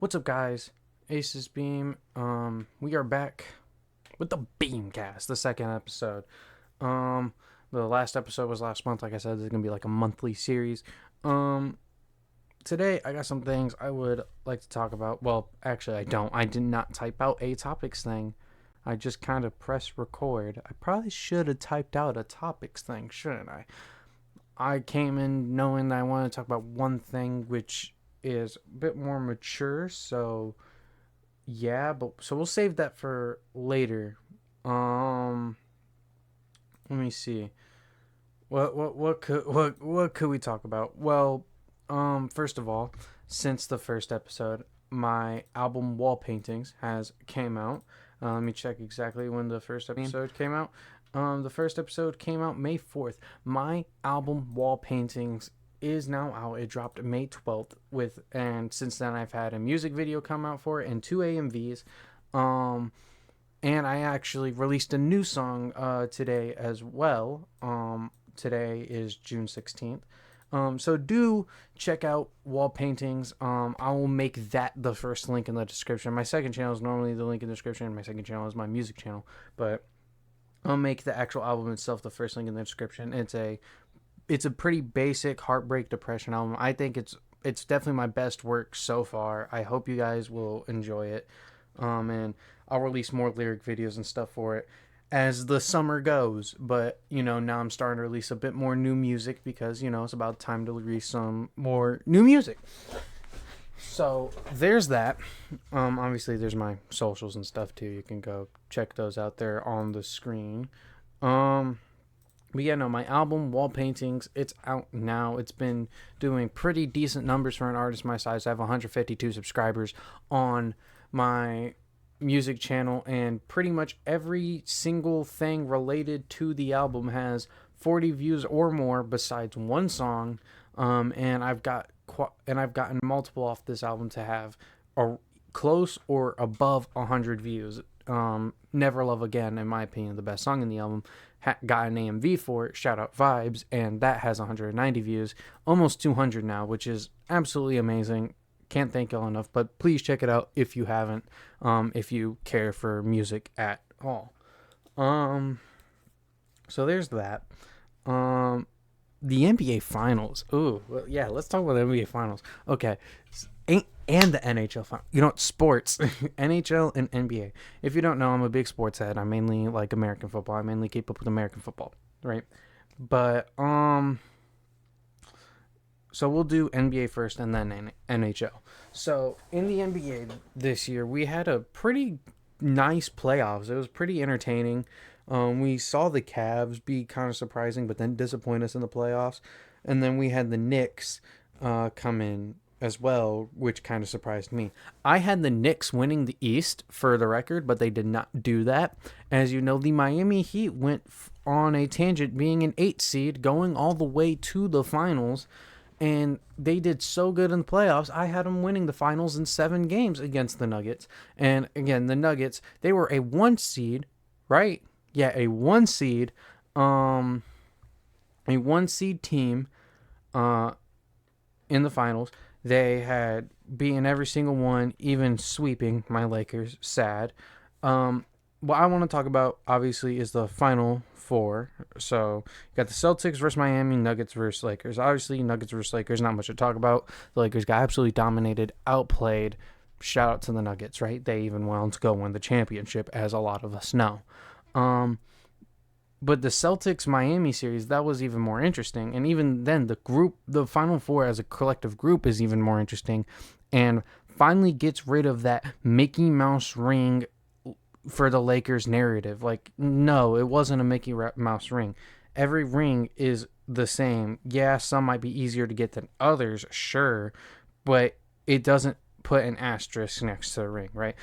What's up, guys? Aces Beam. We are back with the BeamCast, the second episode. Um, the last episode was last month. Like I said, this is gonna be like a monthly series. Um, Today I got some things I would like to talk about. Well, actually, I don't. I did not type out a topics thing. I just kind of pressed record. I probably should have typed out a topics thing, shouldn't I? I came in knowing that I wanted to talk about one thing, which is a bit more mature, so yeah, but so we'll save that for later. Um, Let me see. What could we talk about? Well, first of all, since the first episode, my album Wall Paintings has came out. Let me check exactly when the first episode came out. The first episode came out May 4th. My album Wall Paintings is now out. It dropped May 12th and since then I've had a music video come out for it and two AMVs. Um and I actually released a new song today as well. Today is June 16th. So do check out Wall Paintings. I will make that the first link in the description. My second channel is normally the link in the description. My second channel is my music channel, but I'll make the actual album itself the first link in the description. It's a pretty basic heartbreak depression album. I think it's definitely my best work so far. I hope you guys will enjoy it. And I'll release more lyric videos and stuff for it as the summer goes. But now I'm starting to release a bit more new music because it's about time to release some more new music. So there's that. Obviously there's my socials and stuff too. You can go check those out there on the screen. But yeah, no, my album Wall Paintings, it's out now. It's been doing pretty decent numbers for an artist my size. I have 152 subscribers on my music channel, and pretty much every single thing related to the album has 40 views or more besides one song. And I've gotten multiple off this album to have a close or above 100 views. Never Love Again, in my opinion, the best song in the album, got an AMV for it, shout out Vibes, and that has 190 views, almost 200 now, which is absolutely amazing. Can't thank y'all enough, but please check it out if you haven't, if you care for music at all. So there's that. The NBA Finals. Ooh, well, yeah, let's talk about the NBA Finals. Okay, and the NHL Finals. Sports, NHL and NBA. If you don't know, I'm a big sports head. I mainly like American football. I mainly keep up with American football, right? But so we'll do NBA first and then NHL. So in the NBA this year, we had a pretty nice playoffs. It was pretty entertaining. We saw the Cavs be kind of surprising, but then disappoint us in the playoffs. And then we had the Knicks come in as well, which kind of surprised me. I had the Knicks winning the East for the record, but they did not do that. As you know, the Miami Heat went on a tangent, being an 8 seed, going all the way to the finals. And they did so good in the playoffs. I had them winning the finals in 7 games against the Nuggets. And again, the Nuggets, they were a 1 seed, right? Yeah, a 1 seed, a 1 seed team, in the finals. They had beaten every single one, even sweeping my Lakers. Sad. What I want to talk about, obviously, is the Final Four. So, you got the Celtics versus Miami, Nuggets versus Lakers. Obviously, Nuggets versus Lakers, not much to talk about. The Lakers got absolutely dominated, outplayed. Shout out to the Nuggets, right? They even went on to go win the championship, as a lot of us know. But the Celtics-Miami series, that was even more interesting. And even then, the Final Four as a collective group is even more interesting. And finally gets rid of that Mickey Mouse ring for the Lakers narrative. Like, no, it wasn't a Mickey Mouse ring. Every ring is the same. Yeah, some might be easier to get than others, sure. But it doesn't put an asterisk next to the ring, right?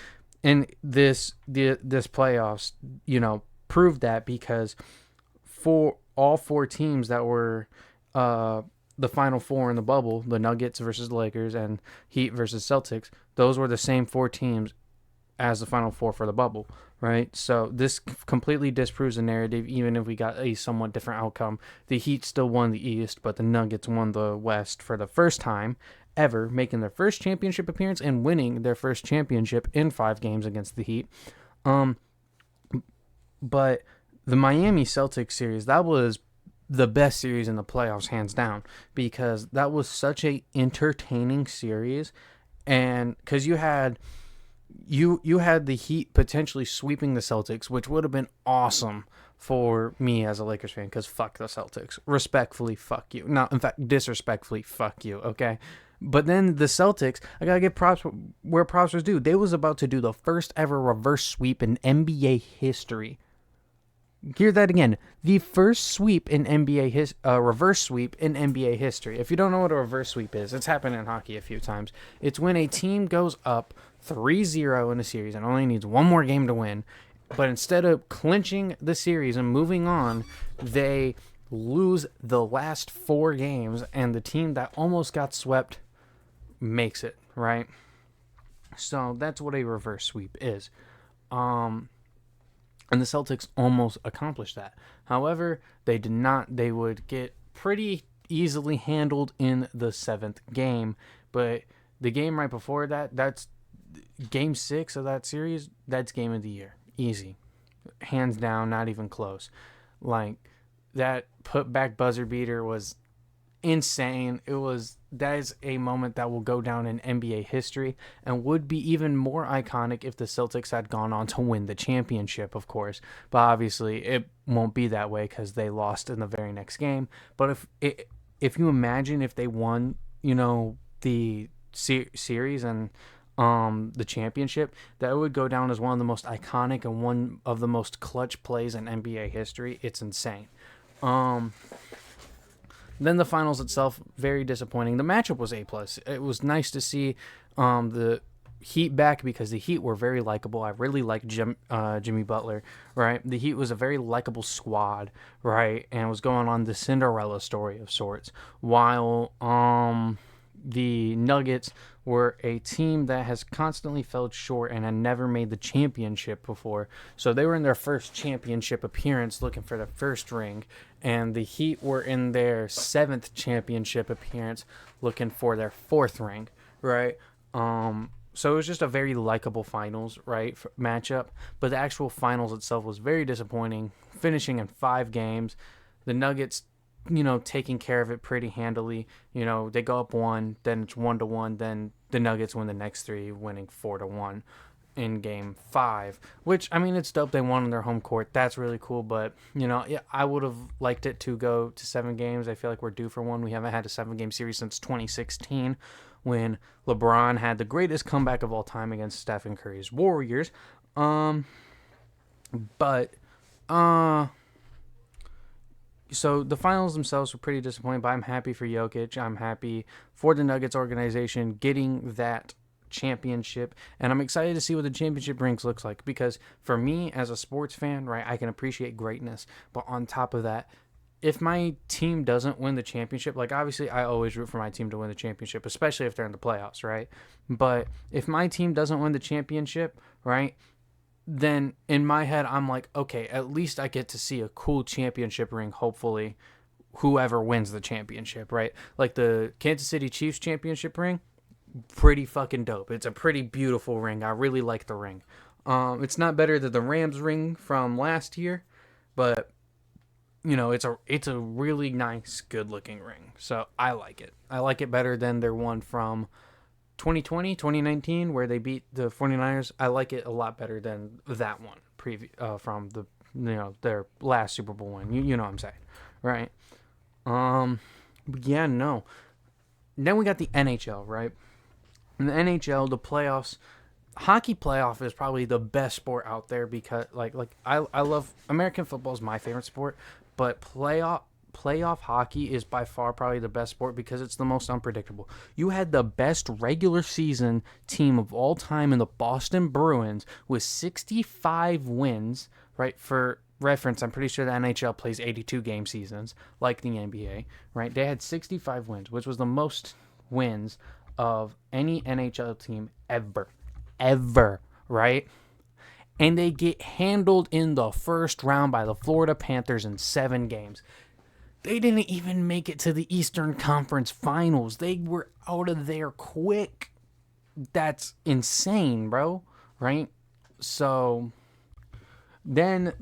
And this playoffs, proved that, because for all 4 teams that were the Final Four in the bubble, the Nuggets versus the Lakers and Heat versus Celtics, those were the same 4 teams as the Final Four for the bubble, right? So this completely disproves the narrative, even if we got a somewhat different outcome. The Heat still won the East, but the Nuggets won the West for the first time ever, making their first championship appearance and winning their first championship in 5 games against the Heat. But the Miami Celtics series, that was the best series in the playoffs, hands down, because that was such a entertaining series, and because you had the Heat potentially sweeping the Celtics, which would have been awesome for me as a Lakers fan, because fuck the Celtics. Respectfully, fuck you. No, in fact, disrespectfully, fuck you, okay? But then the Celtics, I gotta give props where props was due. They was about to do the first ever reverse sweep in NBA history. Hear that again. The first sweep in reverse sweep in NBA history. If you don't know what a reverse sweep is, it's happened in hockey a few times. It's when a team goes up 3-0 in a series and only needs one more game to win. But instead of clinching the series and moving on, they lose the last 4 games, and the team that almost got swept makes it, right? So that's what a reverse sweep is. And the Celtics almost accomplished that. However, they did not. They would get pretty easily handled in the 7th game. But the game right before that, that's game 6 of that series, that's game of the year. Easy. Hands down, not even close. Like, that put-back buzzer beater was insane. That is a moment that will go down in NBA history and would be even more iconic if the Celtics had gone on to win the championship, of course. But obviously, it won't be that way because they lost in the very next game. But if you imagine if they won, the series and the championship, that would go down as one of the most iconic and one of the most clutch plays in NBA history. It's insane. Then the finals itself, very disappointing. The matchup was A+. It was nice to see the Heat back because the Heat were very likable. I really liked Jimmy Butler, right? The Heat was a very likable squad, right? And was going on the Cinderella story of sorts. While the Nuggets were a team that has constantly fell short and had never made the championship before. So they were in their first championship appearance looking for their first ring. And the Heat were in their 7th championship appearance looking for their 4th ring, right? So it was just a very likable finals, right, matchup. But the actual finals itself was very disappointing, finishing in 5 games. The Nuggets, taking care of it pretty handily. They go up 1, then it's 1-1, then the Nuggets win the next 3, winning 4-1 in game 5, which, it's dope. They won on their home court. That's really cool. But, I would have liked it to go to 7 games. I feel like we're due for one. We haven't had a 7-game series since 2016 when LeBron had the greatest comeback of all time against Stephen Curry's Warriors. So the finals themselves were pretty disappointing, but I'm happy for Jokic. I'm happy for the Nuggets organization getting that championship, and I'm excited to see what the championship rings looks like, because for me as a sports fan, right, I can appreciate greatness, but on top of that, if my team doesn't win the championship, like obviously I always root for my team to win the championship, especially if they're in the playoffs, right? But if my team doesn't win the championship, right, then in my head, I'm like, okay, at least I get to see a cool championship ring, hopefully, whoever wins the championship, right? Like the Kansas City Chiefs championship ring, pretty fucking dope. It's a pretty beautiful ring. I really like the ring. It's not better than the Rams ring from last year, but, it's a really nice, good-looking ring. So I like it. I like it better than their one from 2019, where they beat the 49ers. I like it a lot better than that one from the their last Super Bowl win. You know what I'm saying, right? Yeah, no. Then we got the NHL, right? In the NHL, the playoffs, hockey playoff is probably the best sport out there because I love American football is my favorite sport, but playoff hockey is by far probably the best sport because it's the most unpredictable. You had the best regular season team of all time in the Boston Bruins with 65 wins, right? For reference, I'm pretty sure the NHL plays 82 game seasons like the NBA, right? They had 65 wins, which was the most wins of any NHL team ever, right? And they get handled in the first round by the Florida Panthers in 7 games. They didn't even make it to the Eastern Conference Finals. They were out of there quick. That's insane, bro. Right? So then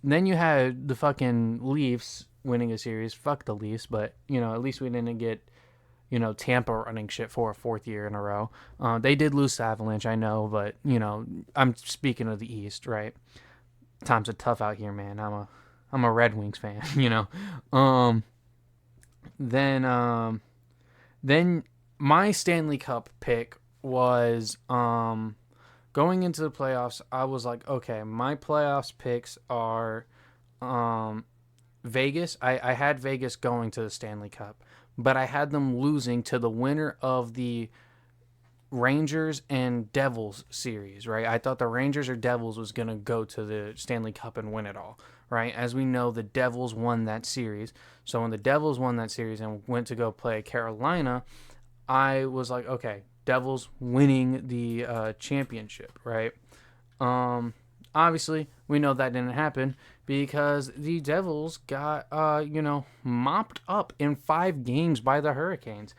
then you had the fucking Leafs winning a series. Fuck the Leafs, but at least we didn't get Tampa running shit for a fourth year in a row. They did lose to Avalanche, I know, but I'm speaking of the East, right? Times are tough out here, man. I'm a Red Wings fan, Then then my Stanley Cup pick was going into the playoffs. I was like, okay, my playoffs picks are Vegas. I had Vegas going to the Stanley Cup, but I had them losing to the winner of the Rangers and Devils series, right? I thought the Rangers or Devils was going to go to the Stanley Cup and win it all, right? As we know, the Devils won that series. So when the Devils won that series and went to go play Carolina, I was like, okay, Devils winning the championship, right? Obviously, we know that didn't happen because the Devils got, mopped up in 5 games by the Hurricanes.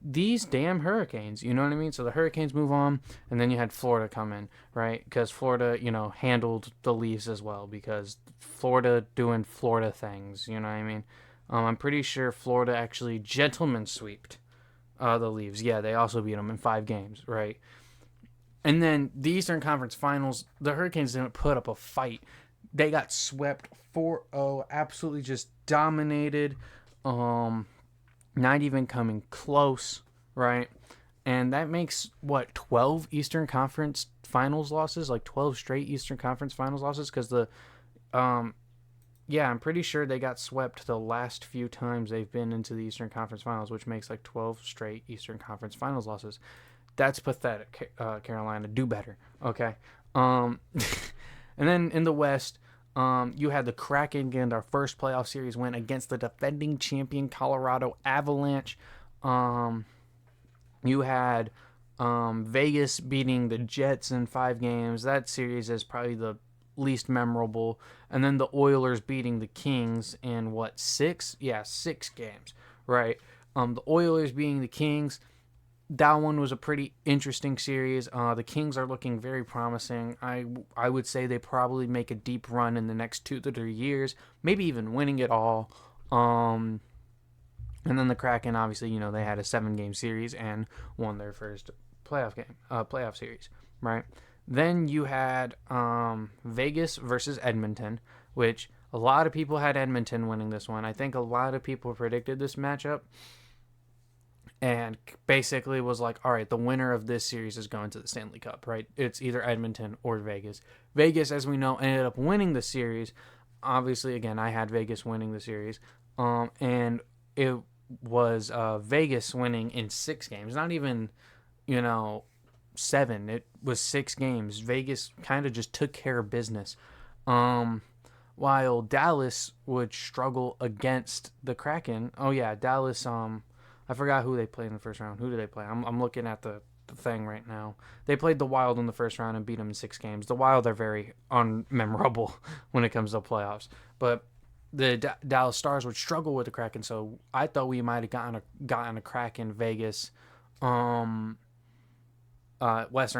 These damn Hurricanes, you know what I mean? So the Hurricanes move on, and then you had Florida come in, right? Because Florida, handled the Leafs as well because Florida doing Florida things, you know what I mean? I'm pretty sure Florida actually gentleman sweeped the Leafs. Yeah, they also beat them in 5 games, right? And then the Eastern Conference Finals, the Hurricanes didn't put up a fight. They got swept 4-0, absolutely just dominated. Not even coming close, right? And that makes, 12 Eastern Conference Finals losses? Like 12 straight Eastern Conference Finals losses? Because I'm pretty sure they got swept the last few times they've been into the Eastern Conference Finals, which makes like 12 straight Eastern Conference Finals losses. That's pathetic, Carolina. Do better, okay? And then in the West, you had the Kraken getting their first playoff series win against the defending champion Colorado Avalanche. You had Vegas beating the Jets in 5 games. That series is probably the least memorable. And then the Oilers beating the Kings in 6? Yeah, 6 games, right? The Oilers beating the Kings. That one was a pretty interesting series. The Kings are looking very promising. I would say they probably make a deep run in the next 2 to 3 years, maybe even winning it all. And then the Kraken, obviously, they had a 7-game series and won their first playoff series, right? Then you had Vegas versus Edmonton, which a lot of people had Edmonton winning this one. I think a lot of people predicted this matchup. And basically was like, all right, the winner of this series is going to the Stanley Cup, right? It's either Edmonton or Vegas. Vegas, as we know, ended up winning the series. Obviously, again, I had Vegas winning the series. And it was Vegas winning in 6 games. Not even, 7. It was 6 games. Vegas kind of just took care of business. While Dallas would struggle against the Kraken. Oh, yeah, Dallas... I forgot who they played in the first round. Who did they play? I'm looking at the thing right now. They played the Wild in the first round and beat them in 6 games. The Wild are very unmemorable when it comes to playoffs. But the Dallas Stars would struggle with the Kraken, so I thought we might have gotten a Kraken Vegas Western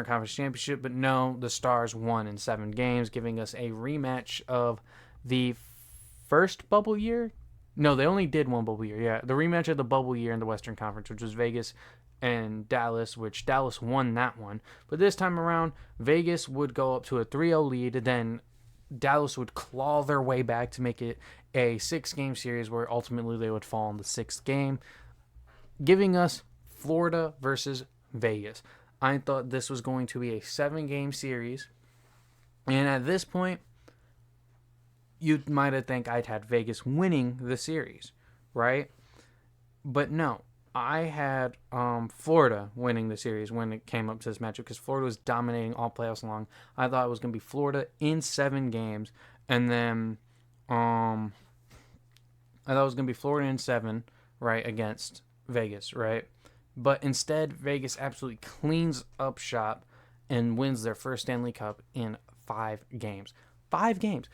Conference Championship. But no, the Stars won in 7 games, giving us a rematch of the first bubble year. No, they only did 1 bubble year. Yeah, the rematch of the bubble year in the Western Conference, which was Vegas and Dallas, which Dallas won that one. But this time around, Vegas would go up to a 3-0 lead. Then Dallas would claw their way back to make it a 6-game series where ultimately they would fall in the 6th game, giving us Florida versus Vegas. I thought this was going to be a 7-game series. And at this point, you might have think I'd had Vegas winning the series, right? But no, I had Florida winning the series when it came up to this matchup because Florida was dominating all playoffs long. I thought it was going to be Florida in 7 games, and then I thought it was going to be Florida in 7, right, against Vegas, right? But instead, Vegas absolutely cleans up shop and wins their first Stanley Cup in 5 games. 5 games.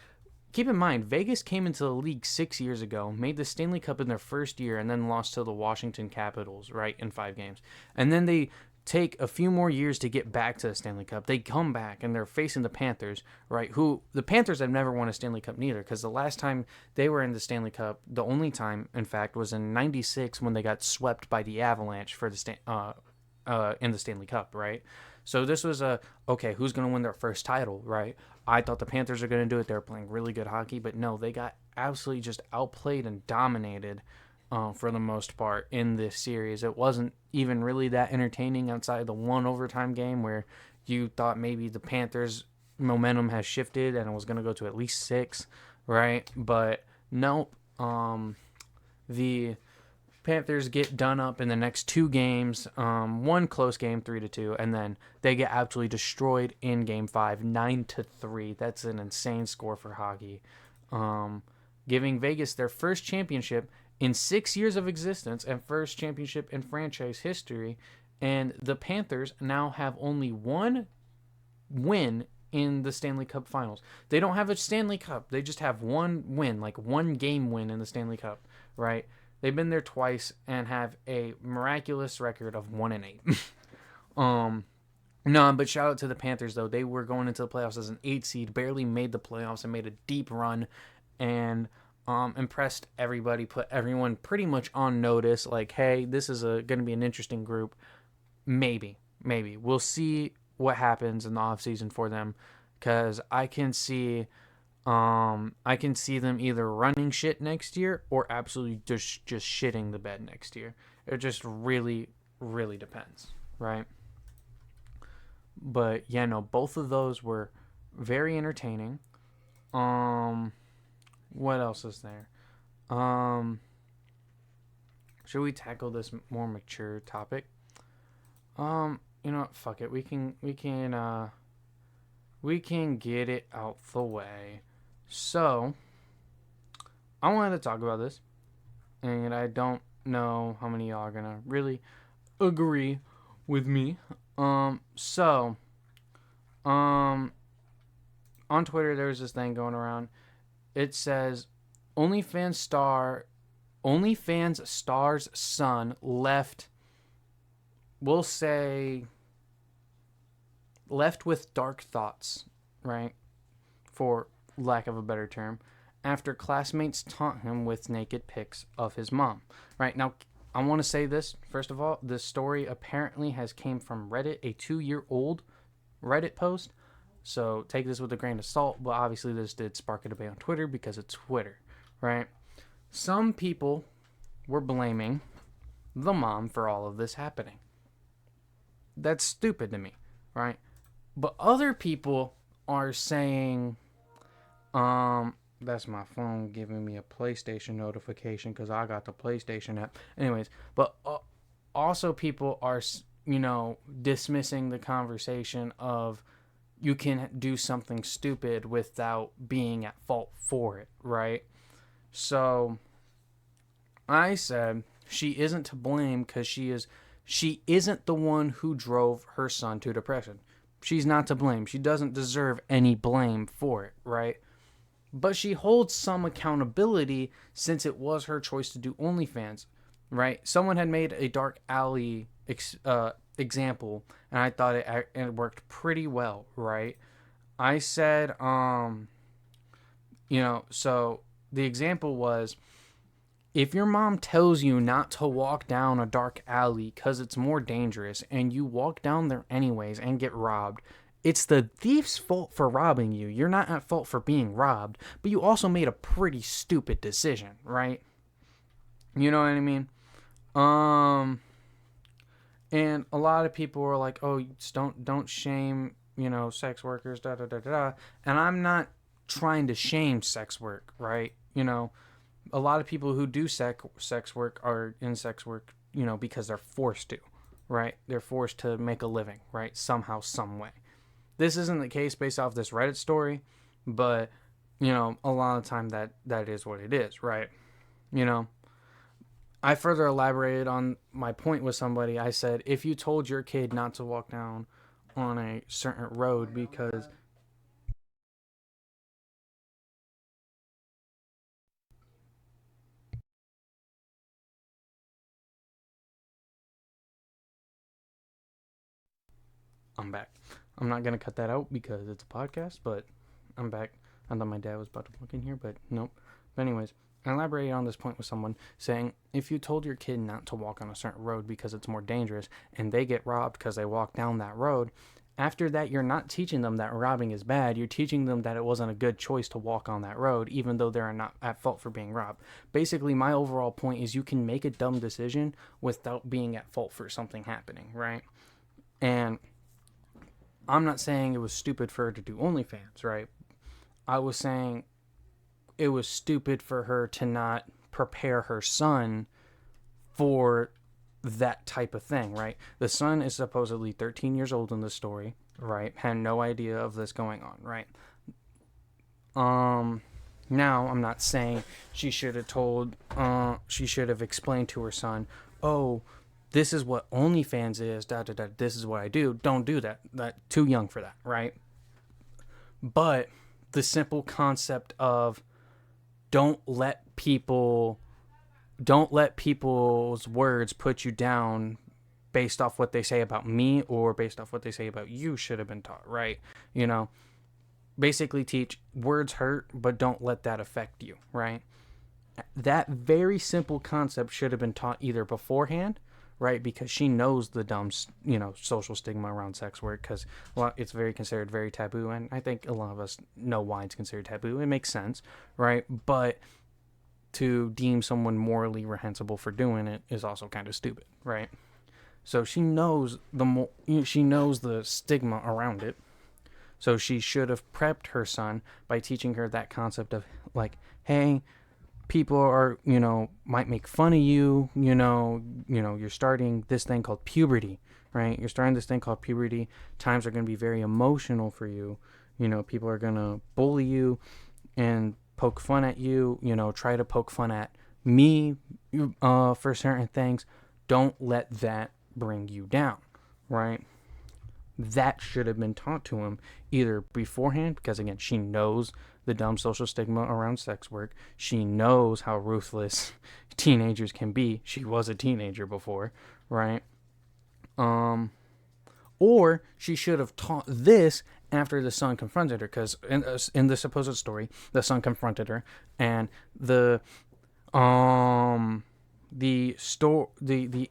keep in mind, Vegas came into the league 6 years ago, made the Stanley Cup in their first year, and then lost to the Washington Capitals, right, in 5 games. And then they take a few more years to get back to the Stanley Cup. They come back, and they're facing the Panthers, right, who the Panthers have never won a Stanley Cup neither, because the last time they were in the Stanley Cup, the only time, in fact, was in 96 when they got swept by the Avalanche for the in the Stanley Cup, right? So this was okay, who's going to win their first title, right? I thought the Panthers are going to do it. They were playing really good hockey, but no, they got absolutely just outplayed and dominated for the most part in this series. It wasn't even really that entertaining outside the one overtime game where you thought maybe the Panthers' momentum has shifted and it was going to go to at least 6, right? But nope. The Panthers get done up in the next 2 games. One close game, 3-2, and then they get absolutely destroyed in Game 5, 9-3. That's an insane score for hockey. Giving Vegas their first championship in 6 years of existence and first championship in franchise history. And the Panthers now have only 1 win in the Stanley Cup Finals. They don't have a Stanley Cup. They just have 1 win, like 1 game win in the Stanley Cup, right? They've been there twice and have a miraculous record of 1-8. No, but shout out to the Panthers, though. They were going into the playoffs as an 8 seed, barely made the playoffs and made a deep run, and impressed everybody, put everyone pretty much on notice, like, hey, this is going to be an interesting group. Maybe. We'll see what happens in the offseason for them, because I can see them either running shit next year or absolutely just shitting the bed next year. It just really, really depends, right? But yeah, no, both of those were very entertaining. What else is there? Should we tackle this more mature topic? You know what? Fuck it. We can get it out the way. So, I wanted to talk about this, and I don't know how many of y'all are gonna really agree with me. On Twitter, there's this thing going around. It says, OnlyFans star's son left, we'll say, left with dark thoughts, right? For lack of a better term, after classmates taunt him with naked pics of his mom. Right, now, I want to say this, first of all, this story apparently has came from Reddit, a 2-year-old Reddit post, so take this with a grain of salt, but obviously this did spark a debate on Twitter because it's Twitter, right? Some people were blaming the mom for all of this happening. That's stupid to me, right? But other people are saying, that's my phone giving me a PlayStation notification because I got the PlayStation app. Anyways, but also people are, dismissing the conversation of you can do something stupid without being at fault for it, right? So I said she isn't to blame because she isn't the one who drove her son to depression. She's not to blame. She doesn't deserve any blame for it, right? But she holds some accountability since it was her choice to do OnlyFans, right? Someone had made a dark alley example, and I thought it worked pretty well, right? I said, so the example was, if your mom tells you not to walk down a dark alley because it's more dangerous and you walk down there anyways and get robbed, it's the thief's fault for robbing you. You're not at fault for being robbed, but you also made a pretty stupid decision, right? You know what I mean? And a lot of people were like, "Oh, don't shame, sex workers, da da da da." And I'm not trying to shame sex work, right? A lot of people who do sex work are in sex work, because they're forced to, right? They're forced to make a living, right? Somehow, some way. This isn't the case based off this Reddit story, but, a lot of the time that is what it is, right? I further elaborated on my point with somebody. I said, if you told your kid not to walk down on a certain road because I'm back. I'm not going to cut that out because it's a podcast, but I'm back. I thought my dad was about to walk in here, but nope. But anyways, I elaborated on this point with someone saying, if you told your kid not to walk on a certain road because it's more dangerous and they get robbed because they walk down that road, after that, you're not teaching them that robbing is bad. You're teaching them that it wasn't a good choice to walk on that road, even though they're not at fault for being robbed. Basically, my overall point is you can make a dumb decision without being at fault for something happening, right? And I'm not saying it was stupid for her to do OnlyFans, right? I was saying it was stupid for her to not prepare her son for that type of thing, right? The son is supposedly 13 years old in the story, right? Had no idea of this going on, right? Now I'm not saying she should have explained to her son, oh, this is what OnlyFans is, this is what I do. Don't do that. That too young for that, right? But the simple concept of don't let people's words put you down based off what they say about me or based off what they say about you should have been taught, right? You know, basically teach words hurt, but don't let that affect you, right? That very simple concept should have been taught either beforehand, right? Because she knows the dumb, social stigma around sex work because it's considered very taboo. And I think a lot of us know why it's considered taboo. It makes sense, right? But to deem someone morally reprehensible for doing it is also kind of stupid, right? So she knows the stigma around it. So she should have prepped her son by teaching her that concept of like, hey, people are, might make fun of you, you're starting this thing called puberty, right? You're starting this thing called puberty. Times are going to be very emotional for you. People are going to bully you and poke fun at you, try to poke fun at me for certain things. Don't let that bring you down, right? That should have been taught to him either beforehand, because again, she knows the dumb social stigma around sex work. She knows how ruthless teenagers can be. She was a teenager before, right? Or she should have taught this after the son confronted her, because in the supposed story, the son confronted her, and the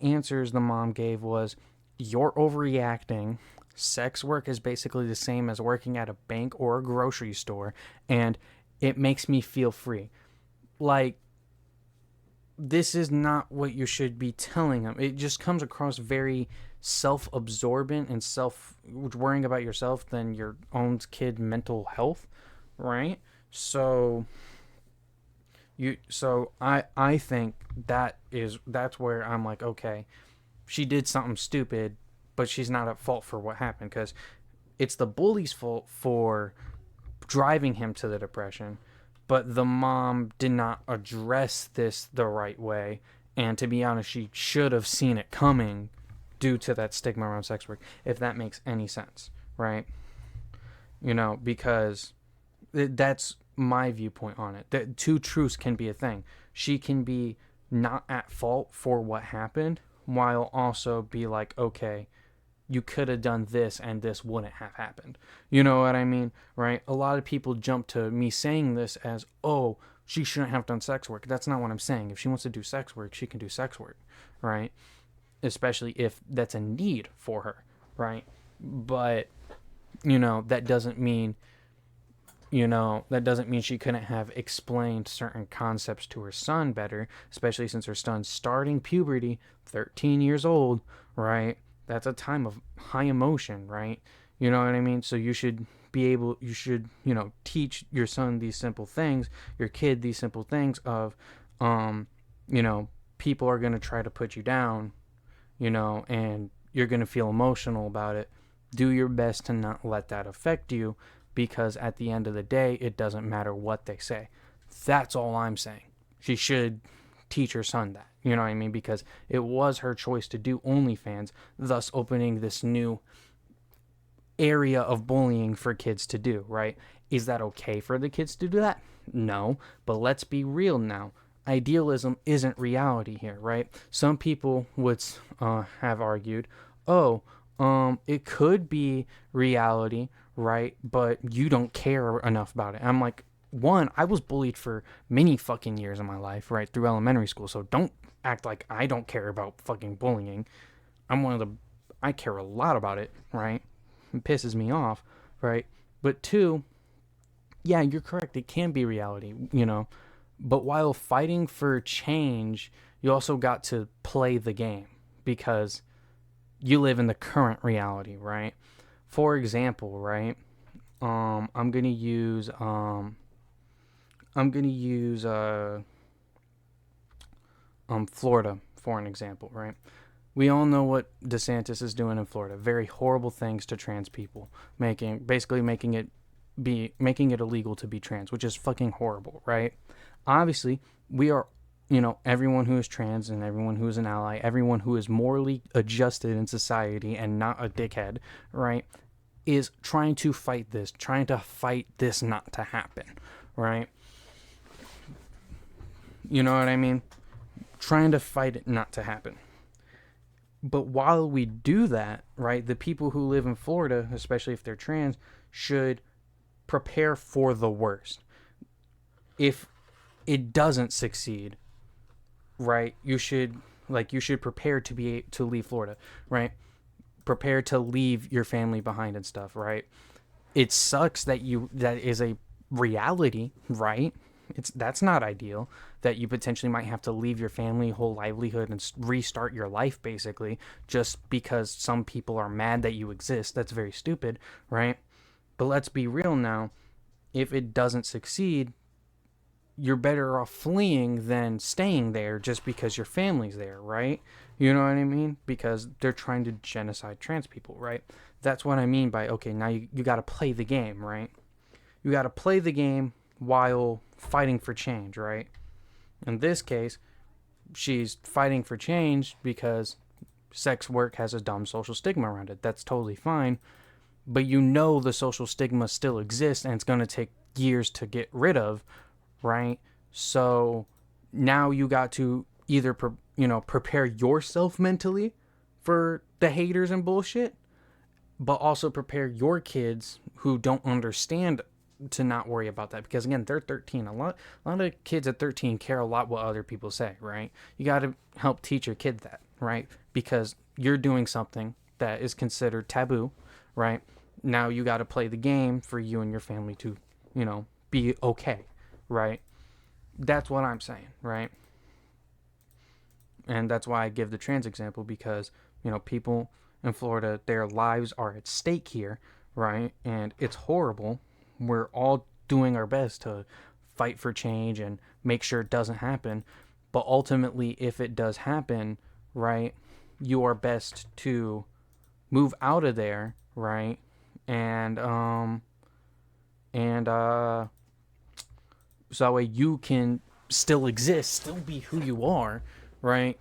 answers the mom gave was, "You're overreacting. Sex work is basically the same as working at a bank or a grocery store, and it makes me feel free." Like, this is not what you should be telling them. It just comes across very self-absorbent and worrying about yourself than your own kid mental health, right? So I think that's where I'm like, okay, she did something stupid, but she's not at fault for what happened, because it's the bully's fault for driving him to the depression, but the mom did not address this the right way, and to be honest, she should have seen it coming due to that stigma around sex work, if that makes any sense, right? Because that's my viewpoint on it. That two truths can be a thing. She can be not at fault for what happened, while also be like, okay, you could have done this and this wouldn't have happened. You know what I mean, right? A lot of people jump to me saying this as, oh, she shouldn't have done sex work. That's not what I'm saying. If she wants to do sex work, she can do sex work, right? Especially if that's a need for her, right? But, that doesn't mean she couldn't have explained certain concepts to her son better, especially since her son's starting puberty, 13 years old, right? That's a time of high emotion, right? You know what I mean? So you should teach your son these simple things, your kid these simple things of, people are going to try to put you down, and you're going to feel emotional about it. Do your best to not let that affect you, because at the end of the day, it doesn't matter what they say. That's all I'm saying. She should teach her son that, you know what I mean? Because it was her choice to do OnlyFans, thus opening this new area of bullying for kids to do, right? Is that okay for the kids to do that? No, but let's be real now. Idealism isn't reality here, right? Some people would have argued, oh, it could be reality, right? But you don't care enough about it. And I'm like, one, I was bullied for many fucking years of my life, right, through elementary school. So don't act like I don't care about fucking bullying. I care a lot about it, right? It pisses me off, right? But two, yeah, you're correct. It can be reality, But while fighting for change, you also got to play the game because you live in the current reality, right? For example, right? I'm gonna use Florida for an example, right? We all know what DeSantis is doing in Florida. Very horrible things to trans people, making it illegal to be trans, which is fucking horrible, right? Obviously, we are, everyone who is trans and everyone who is an ally, everyone who is morally adjusted in society and not a dickhead, right, is trying to fight this not to happen, right? You know what I mean? Trying to fight it not to happen. But while we do that, right, the people who live in Florida, especially if they're trans, should prepare for the worst. If it doesn't succeed, right, you should prepare to leave Florida, right? Prepare to leave your family behind and stuff, right? It sucks that is a reality, right? That's not ideal, that you potentially might have to leave your family, whole livelihood, and restart your life basically just because some people are mad that you exist. That's very stupid, right? But let's be real now. If it doesn't succeed, you're better off fleeing than staying there just because your family's there, right? You know what I mean? Because they're trying to genocide trans people, right? That's what I mean by, okay, now you got to play the game, right? You got to play the game while fighting for change, right? In this case, she's fighting for change because sex work has a dumb social stigma around it. That's totally fine. But the social stigma still exists and it's going to take years to get rid of, right? So now you got to either, prepare yourself mentally for the haters and bullshit, but also prepare your kids who don't understand to not worry about that, because again, they're 13. A lot of kids at 13 care a lot what other people say, right? You got to help teach your kid that, right? Because you're doing something that is considered taboo, right? Now you got to play the game for you and your family to, be okay, right? That's what I'm saying, right? And that's why I give the trans example, because, people in Florida, their lives are at stake here, right? And it's horrible. We're all doing our best to fight for change and make sure it doesn't happen. But ultimately, if it does happen, right, you are best to move out of there, right? And so that way you can still exist, still be who you are, right?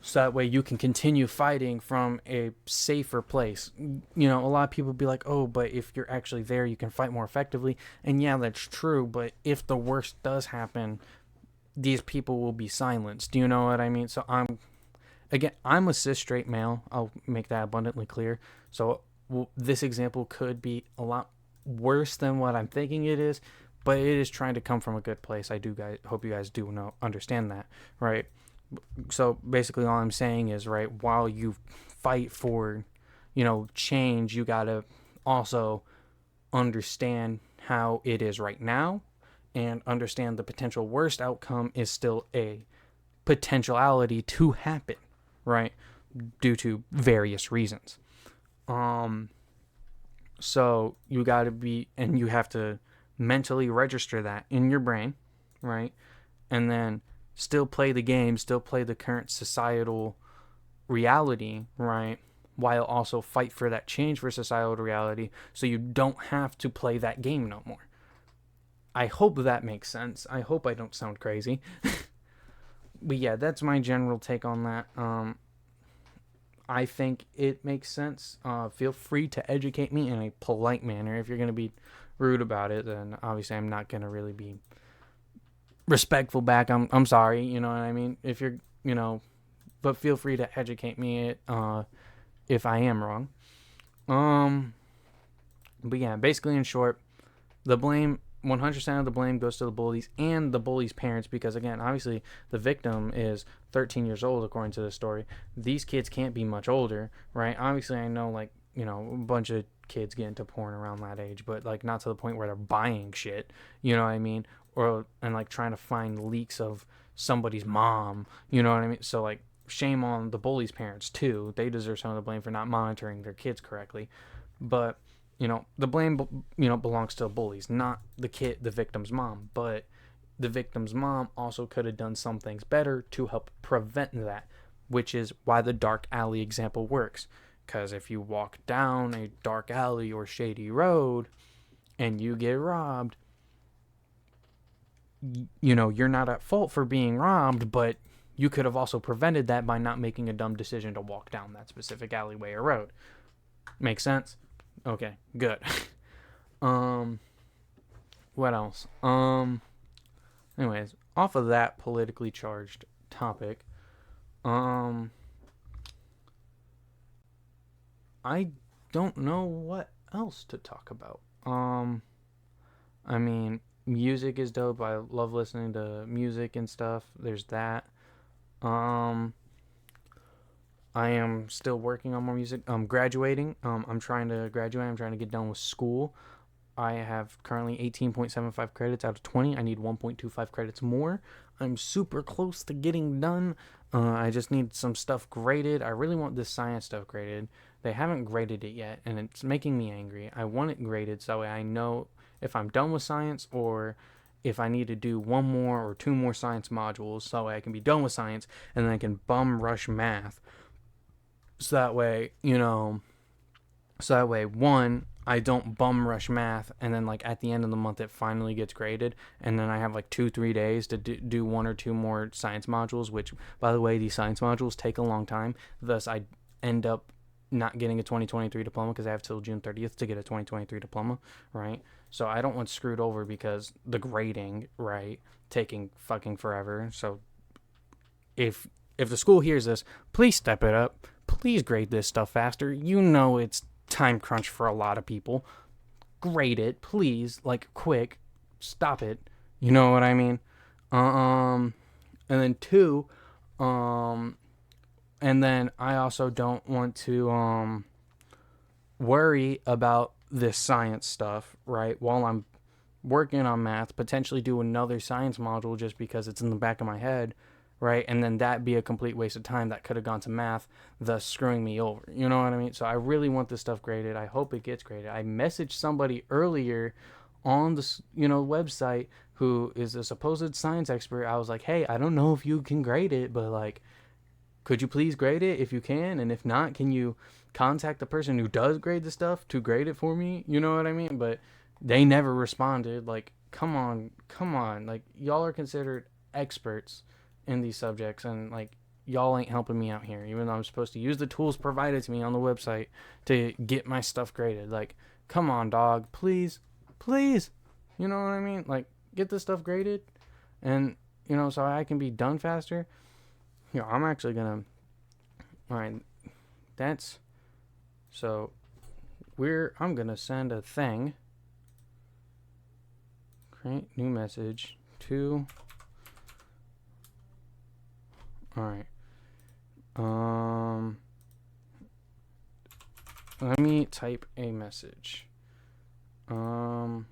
So that way you can continue fighting from a safer place. A lot of people be like, oh, but if you're actually there, you can fight more effectively. And yeah, that's true. But if the worst does happen, these people will be silenced. Do you know what I mean? So I'm a cis straight male. I'll make that abundantly clear. So this example could be a lot worse than what I'm thinking it is, but it is trying to come from a good place. Hope you guys do understand that, right? So basically all I'm saying is, right, while you fight for, change, you got to also understand how it is right now and understand the potential worst outcome is still a potentiality to happen, right? Due to various reasons. So you got to you have to mentally register that in your brain, right? And then still play the game, still play the current societal reality, right? While also fight for that change for societal reality so you don't have to play that game no more. I hope that makes sense. I hope I don't sound crazy. But yeah, that's my general take on that. I think it makes sense. Feel free to educate me in a polite manner. If you're going to be rude about it, then obviously I'm not going to really be respectful back. I'm sorry, you know what I mean? If you're, but feel free to educate me if I am wrong. But yeah, basically in short, the blame 100% of the blame goes to the bullies and the bullies' parents, because again, obviously the victim is 13 years old according to the story. These kids can't be much older, right? Obviously I know, like, you know, a bunch of kids get into porn around that age, but like not to the point where they're buying shit, you know what I mean? Or and like trying to find leaks of somebody's mom, you know what I mean? So like shame on the bullies' parents too. They deserve some of the blame for not monitoring their kids correctly. But you know, the blame, you know, belongs to the bullies, not the victim's mom. But the victim's mom also could have done some things better to help prevent that, which is why the dark alley example works. Because if you walk down a dark alley or shady road and you get robbed, you know, you're not at fault for being robbed, but you could have also prevented that by not making a dumb decision to walk down that specific alleyway or road. Make sense? Okay, good. What else? Anyways, off of that politically charged topic, I don't know what else to talk about. I mean, music is dope. I love listening to music and stuff. There's that. I am still working on more music. I'm graduating. I'm trying to graduate. I'm trying to get done with school. I have currently 18.75 credits out of 20. I need 1.25 credits more. I'm super close to getting done. I just need some stuff graded. I really want this science stuff graded. They haven't graded it yet, and it's making me angry. I want it graded so I know if I'm done with science or if I need to do one more or two more science modules so I can be done with science and then I can bum rush math. So that way, you know, one, I don't bum rush math, and then like at the end of the month it finally gets graded, and then I have like 2-3 days to do one or two more science modules, which, by the way, these science modules take a long time. Thus, I end up not getting a 2023 diploma because I have till June 30th to get a 2023 diploma, right? So I don't want screwed over because the grading, right, taking fucking forever. So if the school hears this, please step it up. Please grade this stuff faster. You know it's time crunch for a lot of people. Grade it, please. Like, quick. Stop it. You know what I mean? And then two, and then I also don't want to worry about this science stuff, right? While I'm working on math, potentially do another science module just because it's in the back of my head, right? And then that be a complete waste of time that could have gone to math, thus screwing me over. You know what I mean? So I really want this stuff graded. I hope it gets graded. I messaged somebody earlier on the, you know, website who is a supposed science expert. I was like, hey, I don't know if you can grade it, but like, could you please grade it if you can? And if not, can you contact the person who does grade the stuff to grade it for me? You know what I mean? But they never responded. Like, come on. Like, y'all are considered experts in these subjects, and like, y'all ain't helping me out here, even though I'm supposed to use the tools provided to me on the website to get my stuff graded. Like, come on, dog, please, you know what I mean? Like, get this stuff graded, and you know, so I can be done faster. You know, I'm actually gonna, all right, that's, so I'm gonna send a thing, create new message to, all right. Let me type a message. In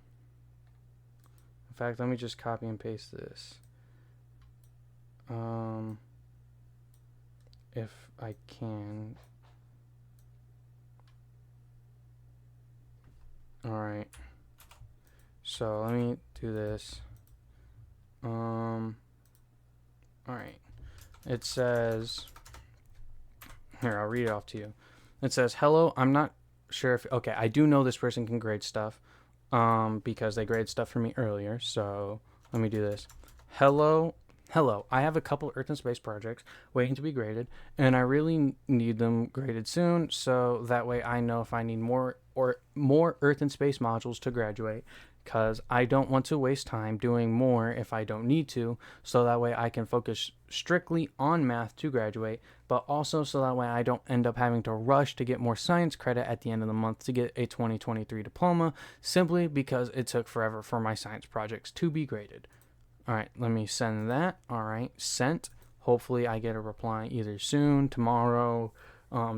fact, let me just copy and paste this. If I can. All right. So let me do this. All right. It says, here, I'll read it off to you. It says, hello, I'm not sure if, okay, I do know this person can grade stuff, because they graded stuff for me earlier, so let me do this. Hello, I have a couple Earth and Space projects waiting to be graded, and I really need them graded soon, so that way I know if I need more or more Earth and Space modules to graduate, because I don't want to waste time doing more if I don't need to, so that way I can focus strictly on math to graduate, but also so that way I don't end up having to rush to get more science credit at the end of the month to get a 2023 diploma, simply because it took forever for my science projects to be graded. All right, let me send that. All right, sent. Hopefully I get a reply either soon, tomorrow,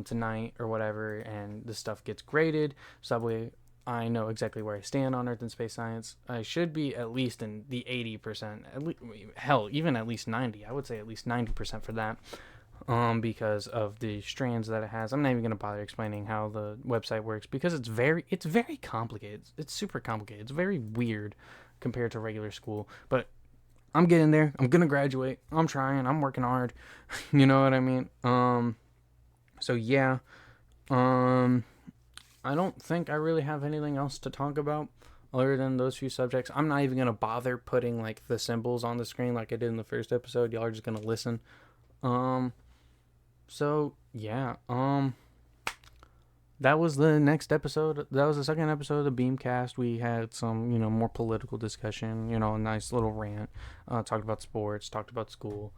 tonight, or whatever, and the stuff gets graded, so that way I know exactly where I stand on Earth and Space Science. I should be at least in the 80%, hell, even at least 90. I would say at least 90% for that, because of the strands that it has. I'm not even gonna bother explaining how the website works, because it's very complicated. It's super complicated. It's very weird compared to regular school, but I'm getting there. I'm gonna graduate. I'm trying. I'm working hard. You know what I mean? So yeah. I don't think I really have anything else to talk about other than those few subjects. I'm not even gonna bother putting like the symbols on the screen like I did in the first episode. Y'all are just gonna listen. So yeah. That was the next episode. That was the second episode of the BeamCast. We had some, more political discussion. A nice little rant. Talked about sports. Talked about school.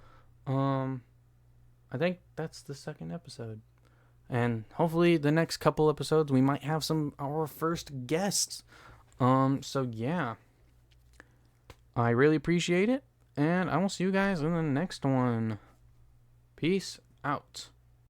I think that's the second episode. And hopefully the next couple episodes we might have our first guests. So yeah. I really appreciate it. And I will see you guys in the next one. Peace out.